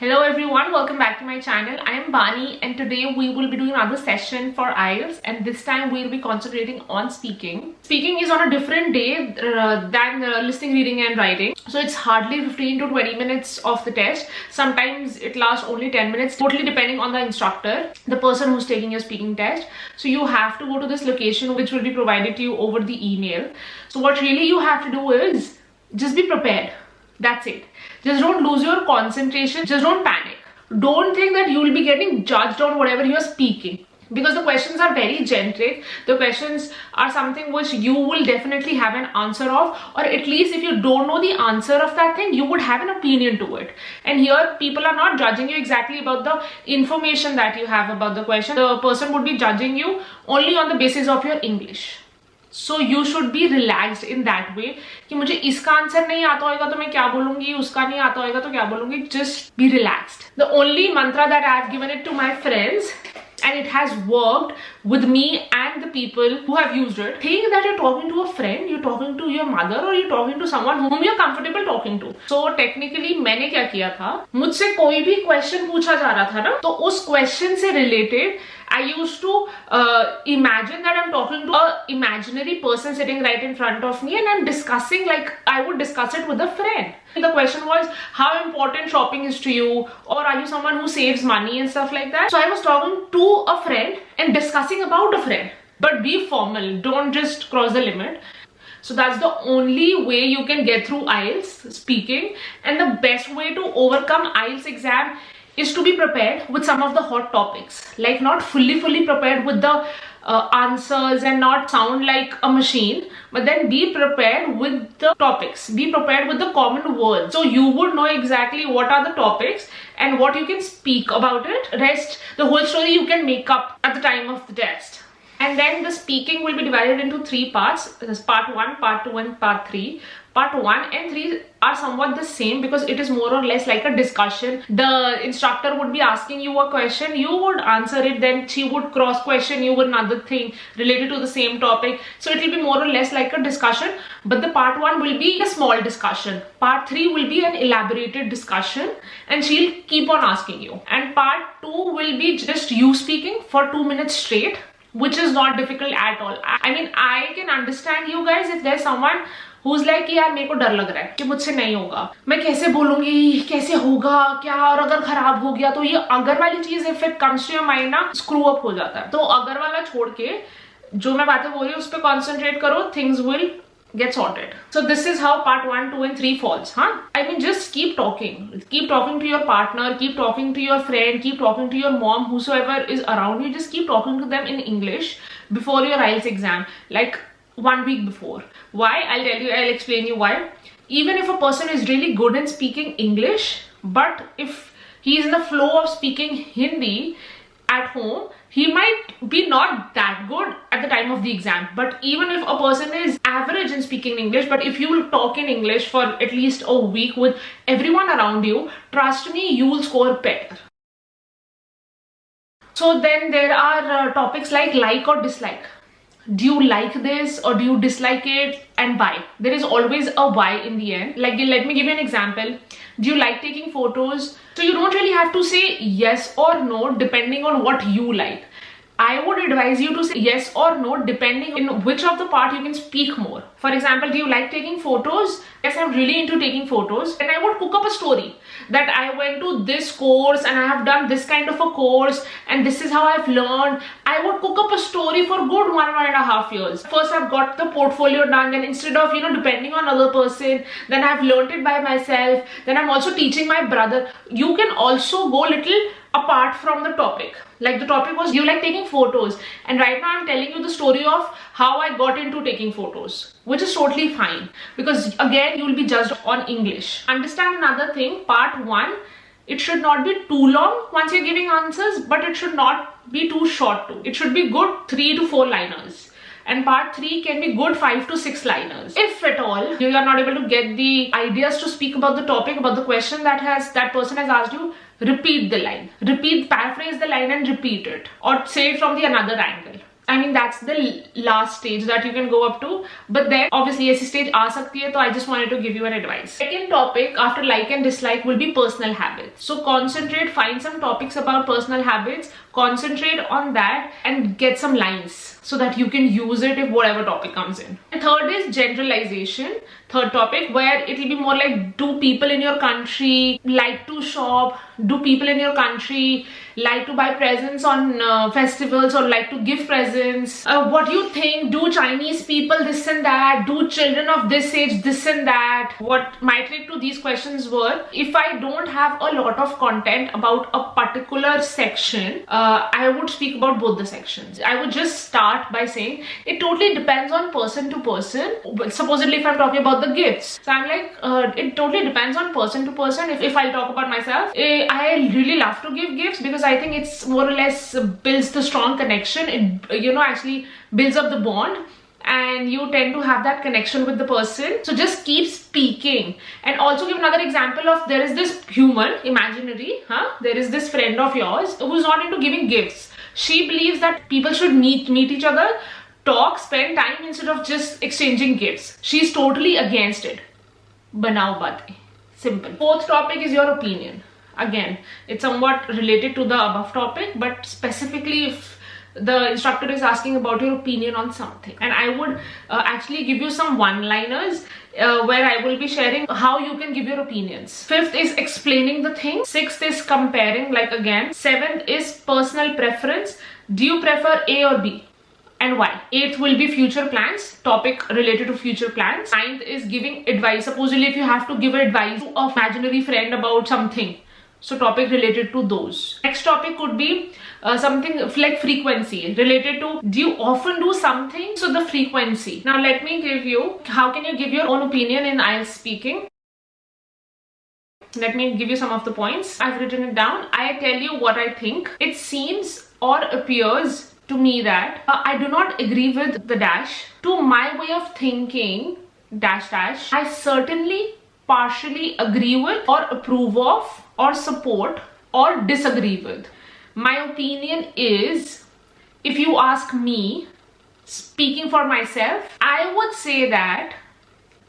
Hello everyone, welcome back to my channel. I am Bani and today we will be doing another session for Ielts, and this time we'll be concentrating on speaking. Speaking is on a different day than listening, reading and writing. So it's hardly 15 to 20 minutes of the test. Sometimes it lasts only 10 minutes, totally depending on the instructor, the person who's taking your speaking test. So you have to go to this location which will be provided to you over the email. So what really you have to do is just be prepared. That's it. Just don't lose your concentration. Just don't panic. Don't think that you will be getting judged on whatever you are speaking, because the questions are very generic. The questions are something which you will definitely have an answer of, or at least if you don't know the answer of that thing, you would have an opinion to it. And here people are not judging you exactly about the information that you have about the question. The person would be judging you only on the basis of your English. So you should be relaxed in that way कि मुझे इसका answer नहीं आता होगा तो मैं क्या बोलूंगी, उसका नहीं आता होगा तो क्या बोलूंगी. Just be relaxed. The only mantra that I have given it to my friends, and it has worked with me and the people who have used it. Think that you're talking to a friend, you're talking to your mother, or you're talking to someone whom you're comfortable talking to. So technically मैंने क्या किया था, मुझसे कोई भी question पूछा जा रहा था ना, तो उस question से related I used to imagine that I'm talking to an imaginary person sitting right in front of me, and I'm discussing like I would discuss it with a friend. The question was, how important shopping is to you, or are you someone who saves money and stuff like that. So I was talking to a friend and discussing about a friend. But be formal, don't just cross the limit. So that's the only way you can get through IELTS speaking, and the best way to overcome IELTS exam is to be prepared with some of the hot topics. Like not fully prepared with the answers and not sound like a machine, but then be prepared with the topics. Be prepared with the common words. So you would know exactly what are the topics and what you can speak about it. Rest, the whole story you can make up at the time of the test. And then the speaking will be divided into 3 parts. There's part 1, part 2 and part 3. Part 1 and 3 are somewhat the same because it is more or less like a discussion. The instructor would be asking you a question, you would answer it, then she would cross question you with another thing related to the same topic. So it will be more or less like a discussion, but the part 1 will be a small discussion. Part 3 will be an elaborated discussion and she'll keep on asking you. And part 2 will be just you speaking for 2 minutes straight, which is not difficult at all. I mean, I can understand you guys if there's someone who's like कि यार मेरे को डर लग रहा है कि मुझसे नहीं होगा, मैं कैसे बोलूंगी, कैसे होगा क्या, और अगर खराब हो गया तो. ये अगर वाली चीज if it comes to your mind ना, screw up हो जाता है. तो अगर वाला छोड़ के जो मैं बातें बोल रही हूँ उस पर concentrate करो, things will get sorted. So this is how part 1, 2 and 3 falls, huh? I mean, just keep talking. Keep talking to your partner, keep talking to your friend, keep talking to your mom, whosoever is around you. Just keep talking to them in English before your IELTS exam, like 1 week before. Why? I'll explain you why. Even if a person is really good in speaking English, but if he is in the flow of speaking Hindi at home, he might be not that good at the time of the exam. But even if a person is average in speaking English, but if you will talk in English for at least a week with everyone around you, trust me, you will score better. So then there are topics like or dislike. Do you like this or do you dislike it, and why? There is always a why in the end. Like, let me give you an example. Do you like taking photos? So you don't really have to say yes or no depending on what you like. I would advise you to say yes or no depending on which of the part you can speak more. For example, do you like taking photos? Yes, I'm really into taking photos. And I would cook up a story that I went to this course and I have done this kind of a course and this is how I've learned. I would cook up a story for good 1.5 years. First I've got the portfolio done, and instead of depending on another person, then I've learned it by myself. Then I'm also teaching my brother. You can also go little apart from the topic. Like the topic was, you like taking photos, and right now I'm telling you the story of how I got into taking photos, which is totally fine because again you will be judged on English. Understand another thing, part 1, it should not be too long once you're giving answers, but it should not be too short too. It should be good 3 to 4 liners. And part 3 can be good 5 to 6 liners. If at all you are not able to get the ideas to speak about the topic, about the question that person has asked you, repeat the line. Paraphrase the line and repeat it. Or say it from the another angle. I mean, that's the last stage that you can go up to. But then obviously ऐसी stage आ सकती है, so I just wanted to give you an advice. Second topic after like and dislike will be personal habits. So concentrate, find some topics about personal habits, concentrate on that and get some lines so that you can use it if whatever topic comes in. And third is generalization. Third topic, where it will be more like, do people in your country like to shop? Do people in your country like to buy presents on festivals or like to give presents? What do you think? Do Chinese people this and that? Do children of this age this and that? What my trick to these questions were, if I don't have a lot of content about a particular section, I would speak about both the sections. I would just start by saying it totally depends on person to person. Supposedly if I'm talking about the gifts, so I'm like, it totally depends on person to person. If I'll talk about myself, I really love to give gifts because I think it's more or less builds the strong connection. It, you know, actually builds up the bond and you tend to have that connection with the person. So just keep speaking. And also give another example of, there is this human, imaginary, there is this friend of yours who's not into giving gifts. She believes that people should meet each other, talk, spend time instead of just exchanging gifts. She's totally against it. Banao baatein. Simple. Fourth topic is your opinion. Again, it's somewhat related to the above topic, but specifically if the instructor is asking about your opinion on something, and I would actually give you some one-liners where I will be sharing how you can give your opinions. Fifth is explaining the thing. Sixth is comparing, like again. Seventh is personal preference. Do you prefer A or B? And why? Eighth will be future plans, topic related to future plans. Ninth is giving advice. Supposedly if you have to give advice to an imaginary friend about something, so topic related to those. Next topic could be something like frequency, related to, do you often do something? So the frequency. Now let me give you, how can you give your own opinion in IELTS speaking? Let me give you some of the points. I've written it down. I tell you what I think. It seems or appears to me that I do not agree with the dash. To my way of thinking, dash dash, I certainly partially agree with or approve of or support or disagree with. My opinion is, if you ask me, speaking for myself, I would say that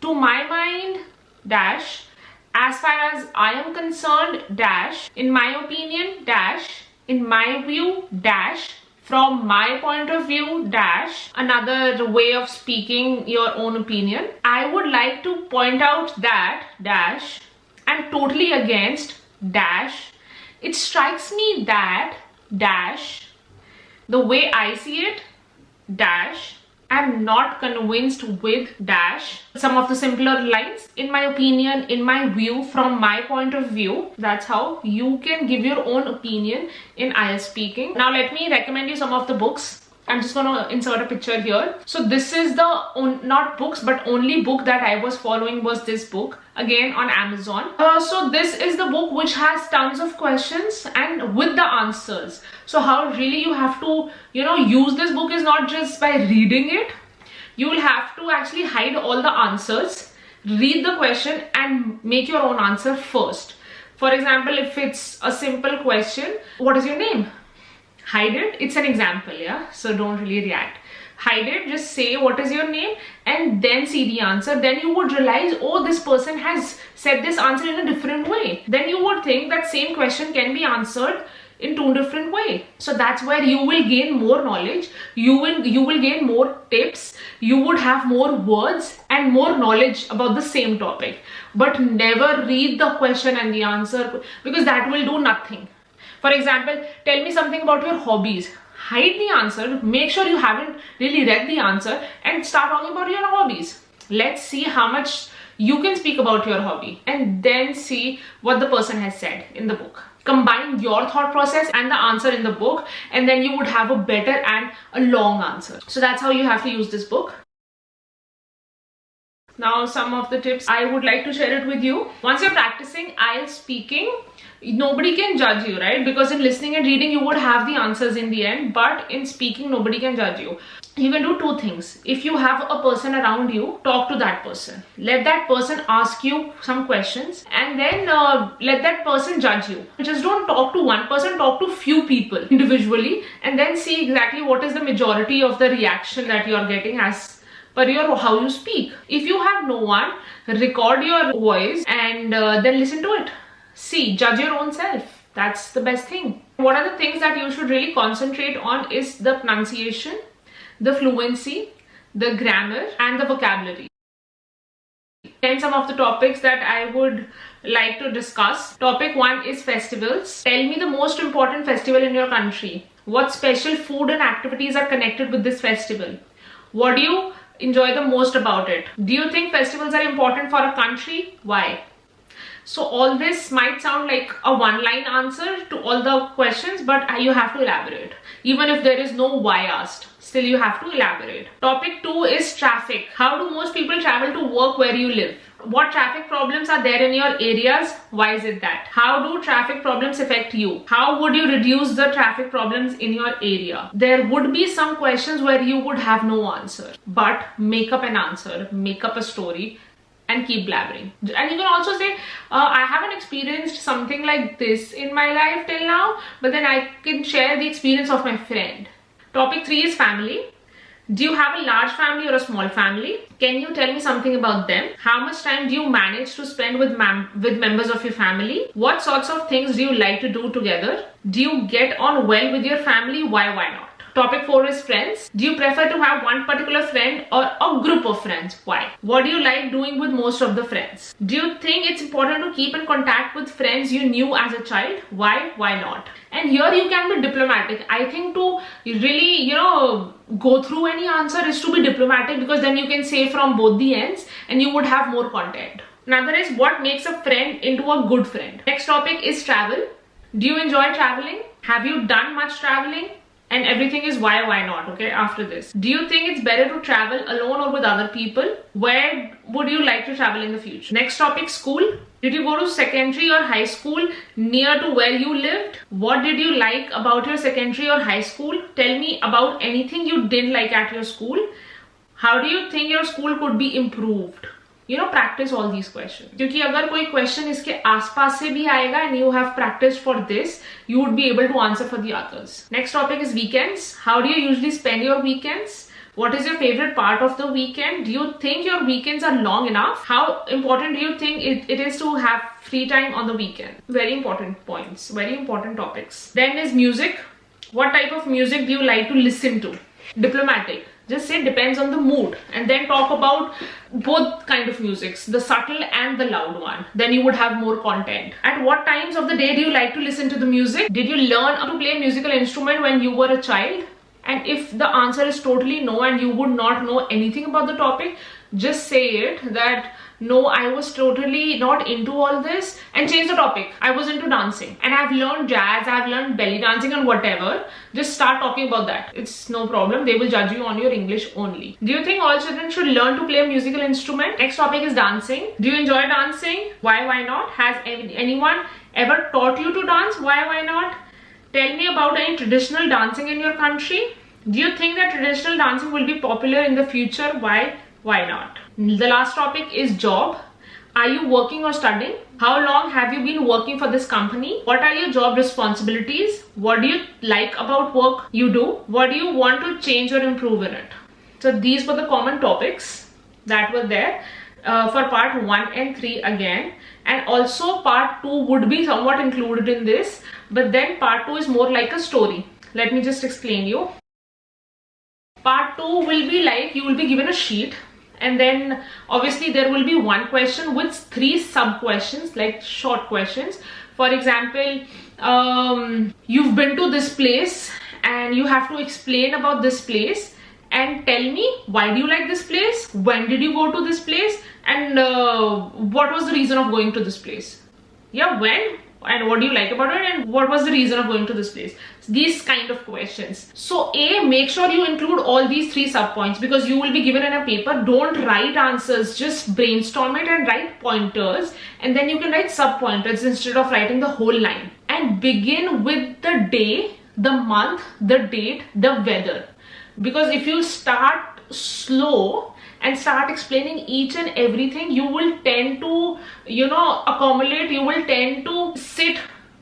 to my mind, dash, as far as I am concerned, dash, in my opinion, dash, in my view, dash, from my point of view, dash, another way of speaking your own opinion. I would like to point out that, dash, I'm totally against, dash. It strikes me that, dash, the way I see it, dash, I'm not convinced with, dash, some of the simpler lines. In my opinion, in my view, from my point of view, that's how you can give your own opinion in IELTS speaking. Now let me recommend you some of the books. I'm just gonna insert a picture here. So this is the, not books, but only book that I was following was this book, again on Amazon. So this is the book which has tons of questions and with the answers. So how really you have to, use this book is not just by reading it. You will have to actually hide all the answers, read the question and make your own answer first. For example, if it's a simple question, what is your name? Hide it. It's an example, yeah? So don't really react. Hide it, just say what is your name and then see the answer. Then you would realize, oh, this person has said this answer in a different way. Then you would think that same question can be answered in two different ways. So that's where you will gain more knowledge. You will gain more tips. You would have more words and more knowledge about the same topic. But never read the question and the answer, because that will do nothing. For example, tell me something about your hobbies. Hide the answer, make sure you haven't really read the answer and start talking about your hobbies. Let's see how much you can speak about your hobby and then see what the person has said in the book. Combine your thought process and the answer in the book and then you would have a better and a long answer. So that's how you have to use this book. Now some of the tips I would like to share it with you. Once you're practicing IELTS speaking, nobody can judge you, right? Because in listening and reading you would have the answers in the end, but in speaking nobody can judge you. You can do two things. If you have a person around you, talk to that person. Let that person ask you some questions and then let that person judge you. Just don't talk to one person, talk to few people individually and then see exactly what is the majority of the reaction that you are getting as per how you speak. If you have no one, record your voice and then listen to it. See, judge your own self. That's the best thing. What are the things that you should really concentrate on is the pronunciation, the fluency, the grammar and the vocabulary. And some of the topics that I would like to discuss. Topic 1 is festivals. Tell me the most important festival in your country. What special food and activities are connected with this festival? What do you enjoy the most about it? Do you think festivals are important for a country? Why? So all this might sound like a one-line answer to all the questions, but you have to elaborate. Even if there is no why asked, still you have to elaborate. Topic 2 is traffic. How do most people travel to work where you live? What traffic problems are there in your areas? Why is it that? How do traffic problems affect you? How would you reduce the traffic problems in your area? There would be some questions where you would have no answer, but make up an answer, make up a story and keep blabbering. And you can also say, I haven't experienced something like this in my life till now, but then I can share the experience of my friend. Topic 3 is family. Do you have a large family or a small family? Can you tell me something about them? How much time do you manage to spend with members of your family? What sorts of things do you like to do together? Do you get on well with your family? Why not? Topic 4 is friends. Do you prefer to have one particular friend or a group of friends? Why? What do you like doing with most of the friends? Do you think it's important to keep in contact with friends you knew as a child? Why? Why not? And here you can be diplomatic. I think to really, go through any answer is to be diplomatic, because then you can say from both the ends and you would have more content. Another is what makes a friend into a good friend. Next topic is travel. Do you enjoy traveling? Have you done much traveling? And everything is why not, okay, after this. Do you think it's better to travel alone or with other people? Where would you like to travel in the future? Next topic, school. Did you go to secondary or high school near to where you lived? What did you like about your secondary or high school? Tell me about anything you didn't like at your school. How do you think your school could be improved? Practice all these questions. Because if कोई question इसके आसपास से भी आएगा and you have practiced for this, you would be able to answer for the others. Next topic is weekends. How do you usually spend your weekends? What is your favorite part of the weekend? Do you think your weekends are long enough? How important do you think it is to have free time on the weekend? Very important points, very important topics. Then is music. What type of music do you like to listen to? Diplomatic. Just say depends on the mood, and then talk about both kind of musics, the subtle and the loud one. Then you would have more content. At what times of the day do you like to listen to the music? Did you learn how to play a musical instrument when you were a child? And if the answer is totally no and you would not know anything about the topic, just say it that no, I was totally not into all this, and change the topic. I was into dancing and I've learned jazz, I've learned belly dancing and whatever. Just start talking about that. It's no problem. They will judge you on your English only. Do you think all children should learn to play a musical instrument? Next topic is dancing. Do you enjoy dancing? Why not? Has anyone ever taught you to dance? Why not? Tell me about any traditional dancing in your country. Do you think that traditional dancing will be popular in the future? Why not? The last topic is job. Are you working or studying? How long have you been working for this company? What are your job responsibilities? What do you like about work you do? What do you want to change or improve in it? So these were the common topics that were there for part 1 and 3 again. And also part 2 would be somewhat included in this. But then part 2 is more like a story. Let me just explain you. Part 2 will be like you will be given a sheet. And then obviously there will be one question with 3 sub questions, like short questions. For example, you've been to this place and you have to explain about this place and tell me why do you like this place, when did you go to this place, and what was the reason of going to this place. Yeah, when and what do you like about it, and what was the reason of going to this place. These kind of questions. So make sure you include all these 3 sub points, because you will be given in a paper. Don't write answers, just brainstorm it and write pointers, and then you can write sub pointers instead of writing the whole line. And begin with the day, the month, the date, the weather, because if you start slow and start explaining each and everything, you will tend to, accumulate, you will tend to sit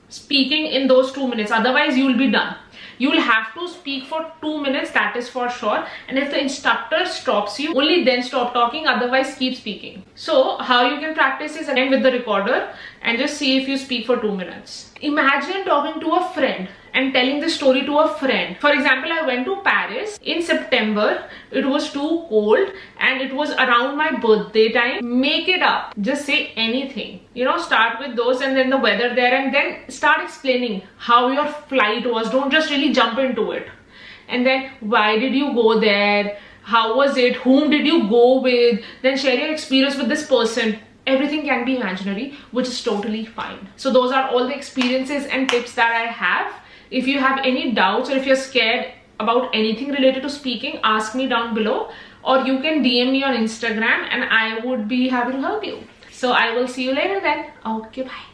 speaking in those 2 minutes. Otherwise you will be done. You will have to speak for 2 minutes, that is for sure. And if the instructor stops you, only then stop talking, otherwise keep speaking. So how you can practice is again with the recorder and just see if you speak for 2 minutes. Imagine talking to a friend and telling the story to a friend. For example, I went to Paris in September. It was too cold and it was around my birthday time. Make it up. Just say anything. Start with those and then the weather there, and then start explaining how your flight was. Don't just really jump into it. And then why did you go there? How was it? Whom did you go with? Then share your experience with this person. Everything can be imaginary, which is totally fine. So those are all the experiences and tips that I have. If you have any doubts or if you're scared about anything related to speaking, ask me down below, or you can DM me on Instagram and I would be happy to help you. So I will see you later then. Okay, bye.